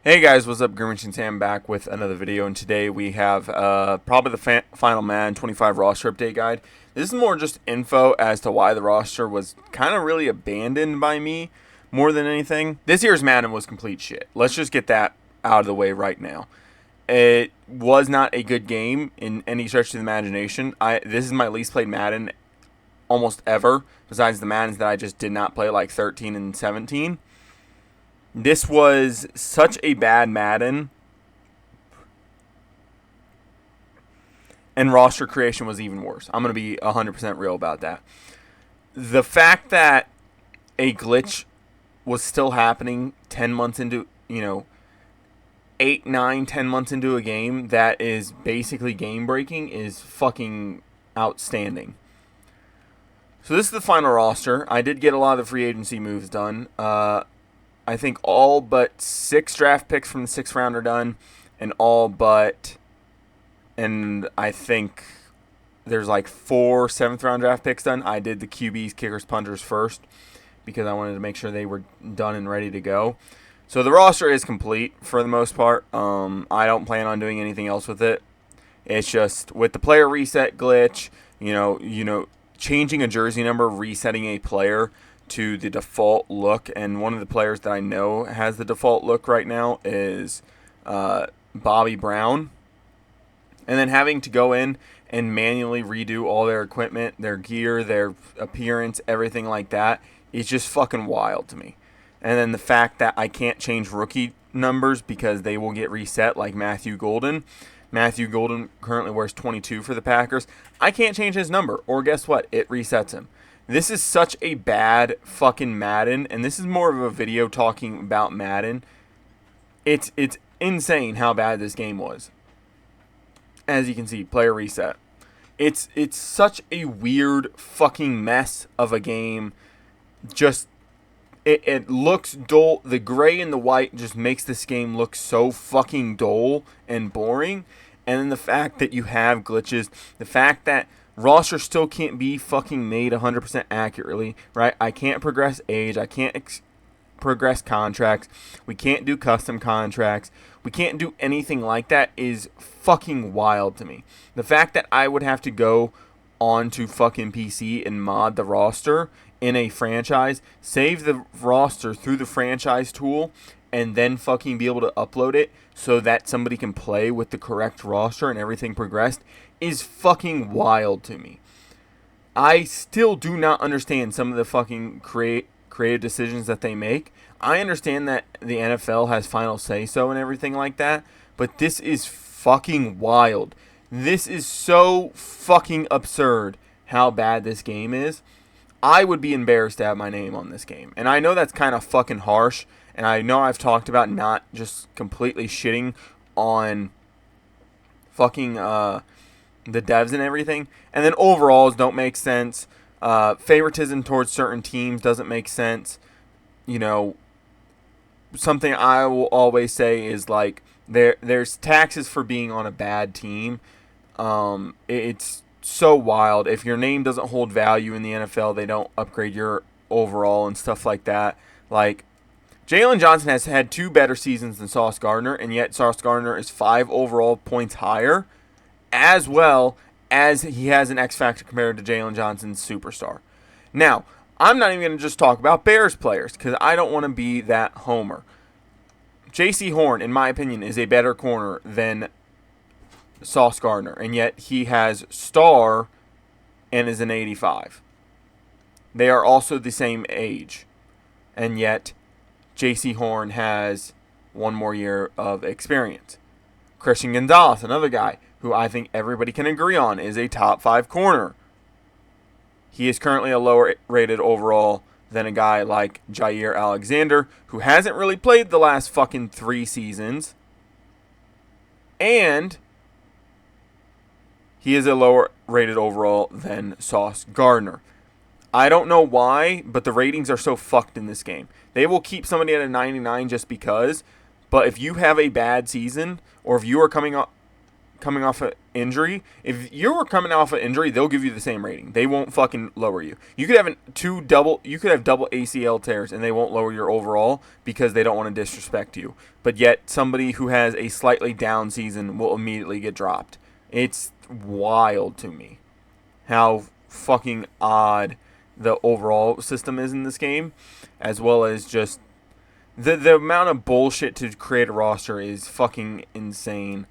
Hey guys, what's up? GreenMachineSam back with another video, and today we have probably the final Madden 25 roster update guide. This is more just info as to why the roster was kind of really abandoned by me more than anything. This year's Madden was complete shit. Let's just get that out of the way right now. It was not a good game in any stretch of the imagination. This is my least played Madden almost ever, besides the Maddens that I just did not play, like 13 and 17. This was such a bad Madden, and roster creation was even worse. I'm going to be 100% real about that. The fact that a glitch was still happening 10 months into, 8, 9, 10 months into a game that is basically game breaking is fucking outstanding. So this is the final roster. I did get a lot of the free agency moves done. I think all but 6 draft picks from the 6th round are done, and I think there's like 4 7th round draft picks done. I did the QBs, kickers, punters first because I wanted to make sure they were done and ready to go. So the roster is complete for the most part. I don't plan on doing anything else with it. It's just with the player reset glitch, changing a jersey number, resetting a player to the default look, and one of the players that I know has the default look right now is Bobby Brown, and then having to go in and manually redo all their equipment, their gear, their appearance, everything like that is just fucking wild to me. And then the fact that I can't change rookie numbers because they will get reset, like Matthew Golden. Matthew Golden currently wears 22 for the Packers. I can't change his number, or guess what? It resets him. This is such a bad fucking Madden, and this is more of a video talking about Madden. It's insane how bad this game was. As you can see, player reset. It's such a weird fucking mess of a game. Just it looks dull. The gray and the white just makes this game look so fucking dull and boring. And then the fact that you have glitches, the fact that roster still can't be fucking made 100% accurately, right? I can't progress age. I can't progress contracts. We can't do custom contracts. We can't do anything like that is fucking wild to me. The fact that I would have to go onto fucking PC and mod the roster in a franchise, save the roster through the franchise tool, and then fucking be able to upload it so that somebody can play with the correct roster and everything progressed is fucking wild to me. I still do not understand some of the fucking creative decisions that they make. I understand that the NFL has final say-so and everything like that, but this is fucking wild. This is so fucking absurd how bad this game is. I would be embarrassed to have my name on this game. And I know that's kind of fucking harsh, and I know I've talked about not just completely shitting on fucking the devs and everything. And then overalls don't make sense. Favoritism towards certain teams doesn't make sense. Something I will always say is like there's taxes for being on a bad team. It's so wild. If your name doesn't hold value in the NFL, they don't upgrade your overall and stuff like that. Like, Jalen Johnson has had 2 better seasons than Sauce Gardner, and yet Sauce Gardner is 5 overall points higher, as well as he has an X factor compared to Jalen Johnson's superstar. Now, I'm not even going to just talk about Bears players because I don't want to be that homer. J.C. Horn, in my opinion, is a better corner than Sauce Gardner, and yet he has star and is an 85. They are also the same age, and yet J.C. Horn has 1 more year of experience. Christian Gonzalez, another guy who I think everybody can agree on is a top 5 corner. He is currently a lower rated overall than a guy like Jair Alexander, who hasn't really played the last fucking 3 seasons, and he is a lower rated overall than Sauce Gardner. I don't know why, but the ratings are so fucked in this game. They will keep somebody at a 99 just because, but if you have a bad season, or if you are coming coming off an injury, if you're coming off an injury, they'll give you the same rating. They won't fucking lower you. You could have double ACL tears and they won't lower your overall because they don't want to disrespect you. But yet somebody who has a slightly down season will immediately get dropped. It's wild to me how fucking odd the overall system is in this game, as well as just the amount of bullshit to create a roster is fucking insane.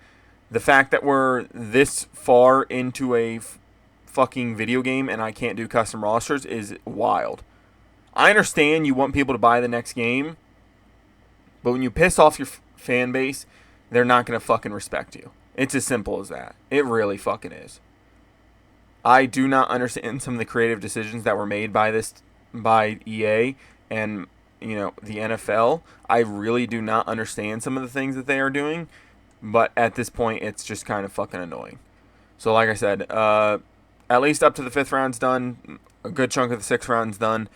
The fact that we're this far into a fucking video game and I can't do custom rosters is wild. I understand you want people to buy the next game, but when you piss off your fan base, they're not going to fucking respect you. It's as simple as that. It really fucking is. I do not understand some of the creative decisions that were made by EA and the NFL. I really do not understand some of the things that they are doing, but at this point, it's just kind of fucking annoying. So, like I said, at least up to the 5th round's done. A good chunk of the 6th round's done.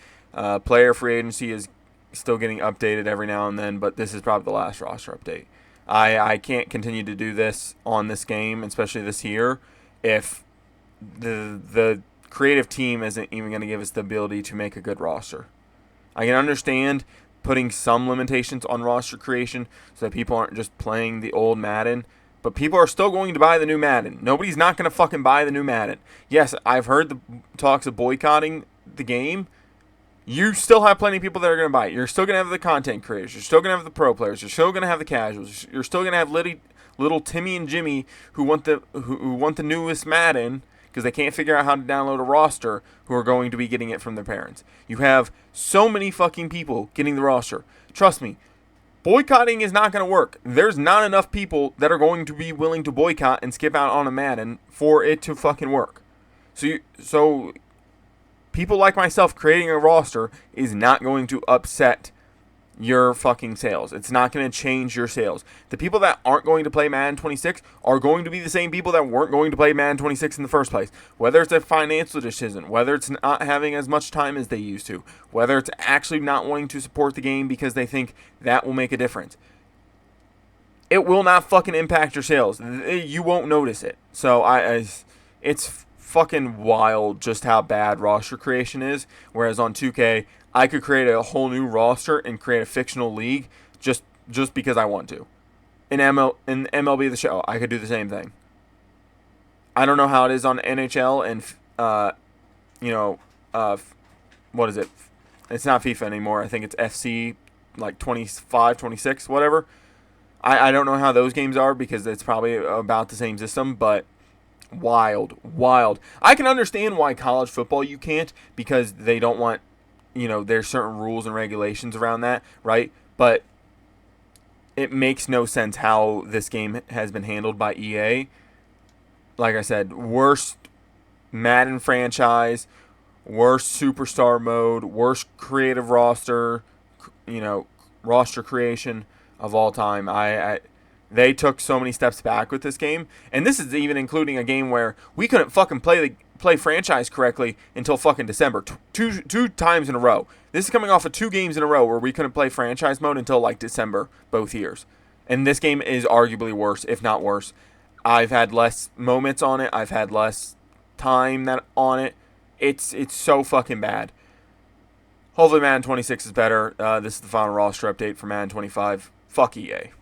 Player free agency is still getting updated every now and then, but this is probably the last roster update. I can't continue to do this on this game, especially this year, if the creative team isn't even going to give us the ability to make a good roster. I can understand putting some limitations on roster creation so that people aren't just playing the old Madden, but people are still going to buy the new Madden. Nobody's not going to fucking buy the new Madden. Yes, I've heard the talks of boycotting the game. You still have plenty of people that are going to buy it. You're still going to have the content creators. You're still going to have the pro players. You're still going to have the casuals. You're still going to have little Timmy and Jimmy who want the newest Madden because they can't figure out how to download a roster, who are going to be getting it from their parents. You have so many fucking people getting the roster. Trust me, boycotting is not going to work. There's not enough people that are going to be willing to boycott and skip out on a Madden for it to fucking work. So people like myself creating a roster is not going to upset your fucking sales. It's not going to change your sales. The people that aren't going to play Madden 26 are going to be the same people that weren't going to play Madden 26 in the first place. Whether it's a financial decision, whether it's not having as much time as they used to, whether it's actually not wanting to support the game because they think that will make a difference. It will not fucking impact your sales. You won't notice it. So it's fucking wild just how bad roster creation is. Whereas on 2K, I could create a whole new roster and create a fictional league just because I want to. In MLB The Show, I could do the same thing. I don't know how it is on NHL and what is it? It's not FIFA anymore. I think it's FC like 25, 26, whatever. I don't know how those games are because it's probably about the same system, but wild. I can understand why college football you can't, because they don't want, there's certain rules and regulations around that, right? But it makes no sense how this game has been handled by EA. Like I said, worst Madden franchise, worst superstar mode, worst creative roster, roster creation of all time. They took so many steps back with this game, and this is even including a game where we couldn't fucking play franchise correctly until fucking December. Two times in a row. This is coming off of 2 games in a row where we couldn't play franchise mode until like December both years. And this game is arguably worse, if not worse. I've had less moments on it. I've had less time on it. It's so fucking bad. Hopefully Madden 26 is better. This is the final roster update for Madden 25. Fuck EA.